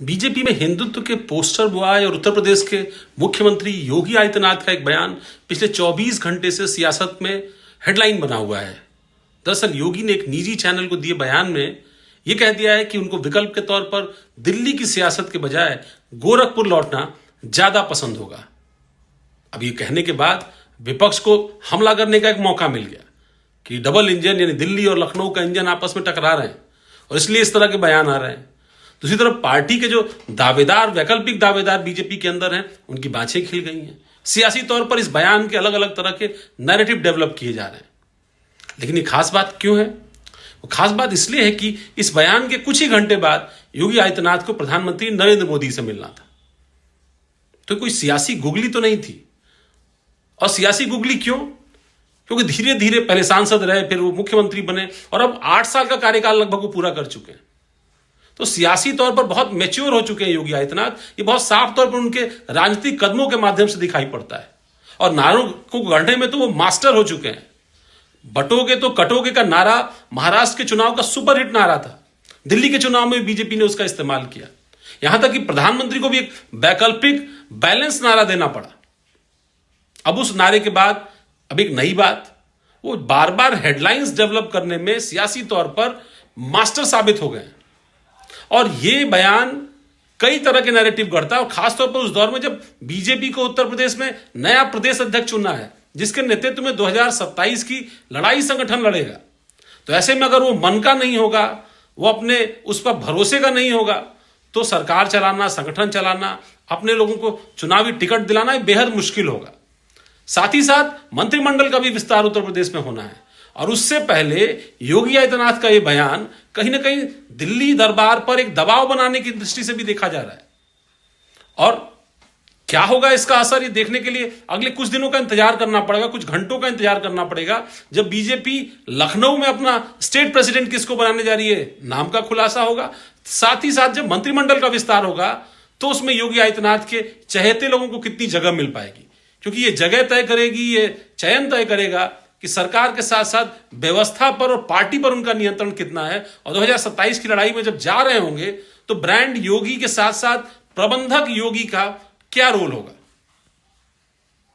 BJP में हिंदुत्व के poster boy और उत्तर प्रदेश के मुख्यमंत्री योगी आदित्यनाथ का एक बयान पिछले 24 घंटे से सियासत में हेडलाइन बना हुआ है। दरअसल योगी ने एक निजी चैनल को दिए बयान में यह कह दिया है कि उनको विकल्प के तौर पर दिल्ली की सियासत के बजाय गोरखपुर लौटना ज्यादा पसंद होगा। अब ये कहने के बाद विपक्ष को हमला करने का एक मौका मिल गया कि डबल इंजन यानी दिल्ली और लखनऊ का इंजन आपस में टकरा रहे हैं और इसलिए इस तरह के बयान आ रहे हैं। दूसरी तरफ पार्टी के जो दावेदार वैकल्पिक दावेदार बीजेपी के अंदर हैं उनकी बाछें खिल गई हैं। सियासी तौर पर इस बयान के अलग अलग तरह के नैरेटिव डेवलप किए जा रहे हैं। लेकिन ये खास बात क्यों है? वो खास बात इसलिए है कि इस बयान के कुछ ही घंटे बाद योगी आदित्यनाथ को प्रधानमंत्री नरेंद्र मोदी से मिलना था। तो कोई सियासी गुगली तो नहीं थी। और सियासी गुगली क्यों? क्योंकि धीरे धीरे पहले सांसद रहे, फिर वो मुख्यमंत्री बने और अब 8 साल का कार्यकाल लगभग वो पूरा कर चुके हैं। तो सियासी तौर पर बहुत मैच्योर हो चुके हैं योगी आदित्यनाथ। ये बहुत साफ तौर पर उनके राजनीतिक कदमों के माध्यम से दिखाई पड़ता है। और नारों को गढ़ने में तो वो मास्टर हो चुके हैं। बटोगे तो कटोगे का नारा महाराष्ट्र के चुनाव का सुपरहिट नारा था। दिल्ली के चुनाव में बीजेपी ने उसका इस्तेमाल किया। यहां तक कि प्रधानमंत्री को भी एक वैकल्पिक बैलेंस नारा देना पड़ा। अब उस नारे के बाद अब एक नई बात, वो बार बार हेडलाइंस डेवलप करने में सियासी तौर पर मास्टर साबित हो गए। और ये बयान कई तरह के नैरेटिव गढ़ता है और खासतौर पर उस दौर में जब बीजेपी को उत्तर प्रदेश में नया प्रदेश अध्यक्ष चुनना है, जिसके नेतृत्व में 2027 की लड़ाई संगठन लड़ेगा। तो ऐसे में अगर वो मन का नहीं होगा, वो अपने उस पर भरोसे का नहीं होगा, तो सरकार चलाना, संगठन चलाना, अपने लोगों को चुनावी टिकट दिलाना बेहद मुश्किल होगा। साथ ही साथ मंत्रिमंडल का भी विस्तार उत्तर प्रदेश में होना है और उससे पहले योगी आदित्यनाथ का यह बयान कहीं ना कहीं दिल्ली दरबार पर एक दबाव बनाने की दृष्टि से भी देखा जा रहा है। और क्या होगा इसका असर, ये देखने के लिए अगले कुछ दिनों का इंतजार करना पड़ेगा, कुछ घंटों का इंतजार करना पड़ेगा। जब बीजेपी लखनऊ में अपना स्टेट प्रेसिडेंट किसको बनाने जा रही है, नाम का खुलासा होगा। साथ ही साथ जब मंत्रिमंडल का विस्तार होगा तो उसमें योगी आदित्यनाथ के चहेते लोगों को कितनी जगह मिल पाएगी, क्योंकि ये जगह तय करेगी, ये चयन तय करेगा कि सरकार के साथ साथ व्यवस्था पर और पार्टी पर उनका नियंत्रण कितना है। और 2027 की लड़ाई में जब जा रहे होंगे तो ब्रांड योगी के साथ साथ प्रबंधक योगी का क्या रोल होगा।